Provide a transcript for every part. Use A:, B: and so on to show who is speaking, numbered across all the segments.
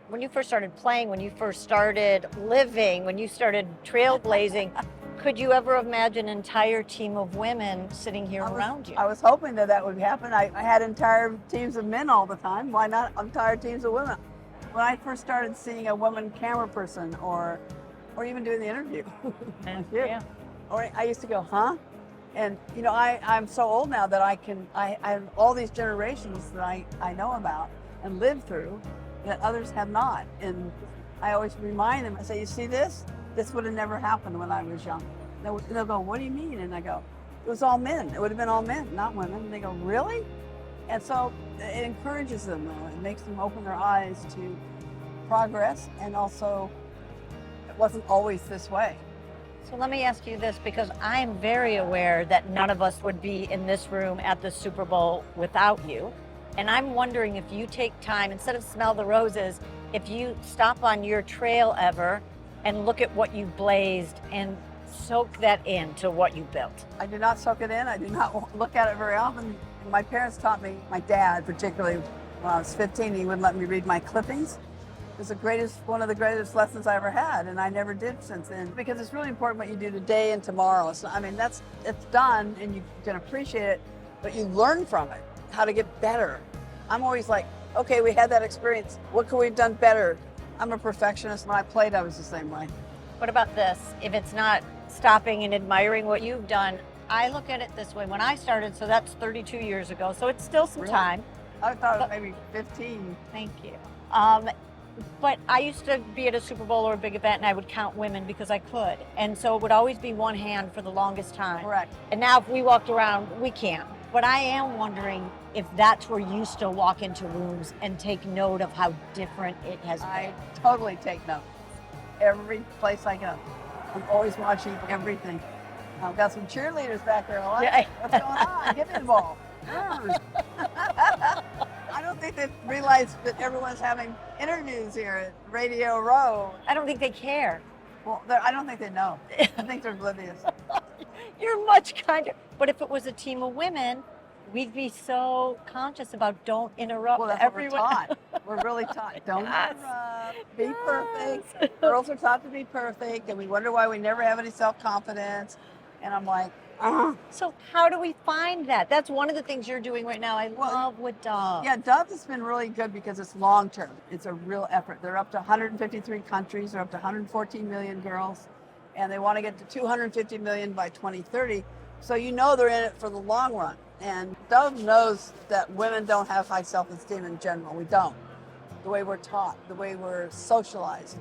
A: when you first started playing, when you first started living, when you started trailblazing, could you ever imagine an entire team of women sitting here around you?
B: I was hoping that would happen. I had entire teams of men all the time. Why not entire teams of women? When I first started seeing a woman camera person or even doing the interview,
A: Yeah.
B: or I used to go, huh? And you know, I'm so old now that I have all these generations that I know about and lived through that others have not. And I always remind them, I say, you see this? This would have never happened when I was young. They'll go, what do you mean? And I go, it was all men. It would have been all men, not women. And they go, really? And so it encourages them, though. It makes them open their eyes to progress, and also it wasn't always this way.
A: So let me ask you this, because I'm very aware that none of us would be in this room at the Super Bowl without you. And I'm wondering if you take time, instead of smell the roses, if you stop on your trail ever and look at what you've blazed and soak that into what you built.
B: I do not soak it in. I do not look at it very often. My parents taught me, my dad particularly, when I was 15, he wouldn't let me read my clippings. It was one of the greatest lessons I ever had, and I never did since then, because it's really important what you do today and tomorrow. So, I mean, it's done, and you can appreciate it, but you learn from it, how to get better. I'm always like, okay, we had that experience. What could we have done better? I'm a perfectionist. When I played, I was the same way.
A: What about this? If it's not stopping and admiring what you've done, I look at it this way. When I started, so that's 32 years ago, so it's still some time.
B: I thought it was maybe 15.
A: Thank you. But I used to be at a Super Bowl or a big event, and I would count women because I could. And so it would always be one hand for the longest time.
B: Correct.
A: And now if we walked around, we can't. But I am wondering if that's where you still walk into rooms and take note of how different it has been.
B: I totally take note. Every place I go, I'm always watching everything. I've got some cheerleaders back there. What's going on? Give me the ball. I don't think they realize that everyone's having interviews here at Radio Row.
A: I don't think they care.
B: Well, I don't think they know. I think they're oblivious.
A: You're much kinder. But if it was a team of women, we'd be so conscious about don't interrupt everyone.
B: We're taught. We're really taught. Don't interrupt. Be perfect. Girls are taught to be perfect, and we wonder why we never have any self-confidence. And I'm like,
A: So how do we find that? That's one of the things you're doing right now. I love with Dove.
B: Yeah, Dove has been really good because it's long-term. It's a real effort. They're up to 153 countries. They're up to 114 million girls. And they want to get to 250 million by 2030. So you know they're in it for the long run. And Dove knows that women don't have high self-esteem in general. We don't. The way we're taught, the way we're socialized.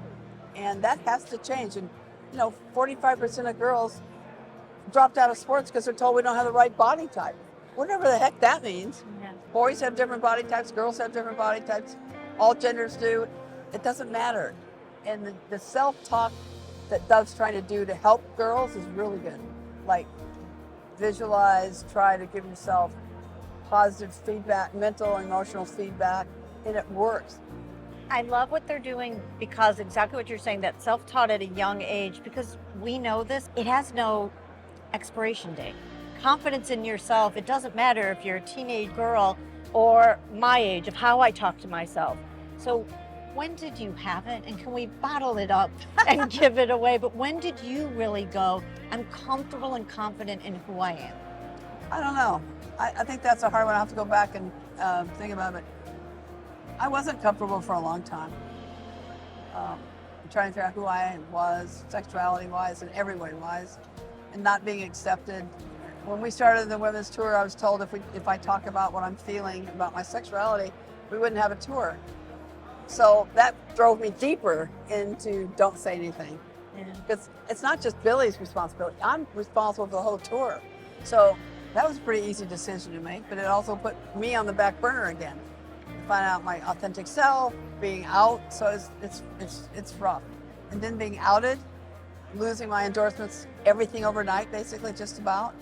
B: And that has to change. And, 45% of girls dropped out of sports because they're told we don't have the right body type. Whatever the heck that means.
A: Yeah.
B: Boys have different body types, girls have different body types, all genders do. It doesn't matter. And the self-talk that Dove's trying to do to help girls is really good. Like, visualize, try to give yourself positive feedback, mental and emotional feedback, and it works.
A: I love what they're doing because exactly what you're saying, that self-taught at a young age, because we know this, it has no expiration date. Confidence in yourself, it doesn't matter if you're a teenage girl or my age, of how I talk to myself. So when did you have it, and can we bottle it up and give it away? But when did you really go, I'm comfortable and confident in who I am?
B: I don't know. I think that's a hard one. I'll have to go back and think about it. I wasn't comfortable for a long time. Trying to figure out who I was, sexuality-wise and every way-wise, and not being accepted. When we started the women's tour, I was told if I talk about what I'm feeling about my sexuality, we wouldn't have a tour. So that drove me deeper into don't say anything. Because it's not just Billie's responsibility. I'm responsible for the whole tour. So that was a pretty easy decision to make, but it also put me on the back burner again. Find out my authentic self, being out, so it's rough. And then being outed, losing my endorsements, everything overnight, basically, just about.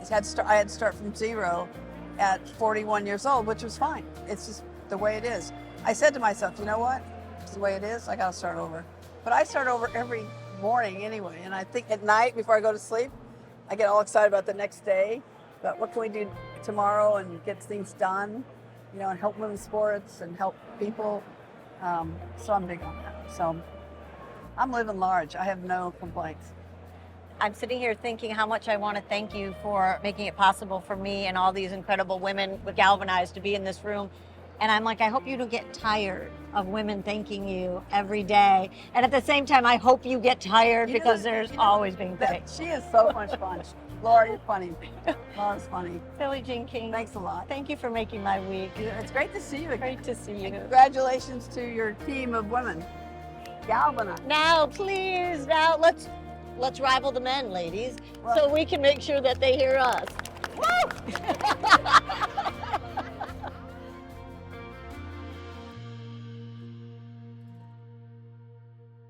B: I had to start from zero at 41 years old, which was fine. It's just the way it is. I said to myself, you know what? It's the way it is. I got to start over. But I start over every morning anyway. And I think at night before I go to sleep, I get all excited about the next day. But what can we do tomorrow and get things done? And help women's sports and help people. So I'm big on that. So I'm living large. I have no complaints.
A: I'm sitting here thinking how much I want to thank you for making it possible for me and all these incredible women with GALvanize to be in this room. And I'm like, I hope you don't get tired of women thanking you every day. And at the same time, I hope you get tired because there's always being thanks.
B: She is so much fun. Laura, you're funny. Laura's funny.
A: Billie Jean King,
B: Thanks a lot.
A: thank you for making my week.
B: It's great to see you again.
A: Great to see you.
B: Congratulations to your team of women. GALvanize.
A: Now, please, now let's rival the men, ladies,
B: Well-
A: so we can make sure that they hear us. Woo!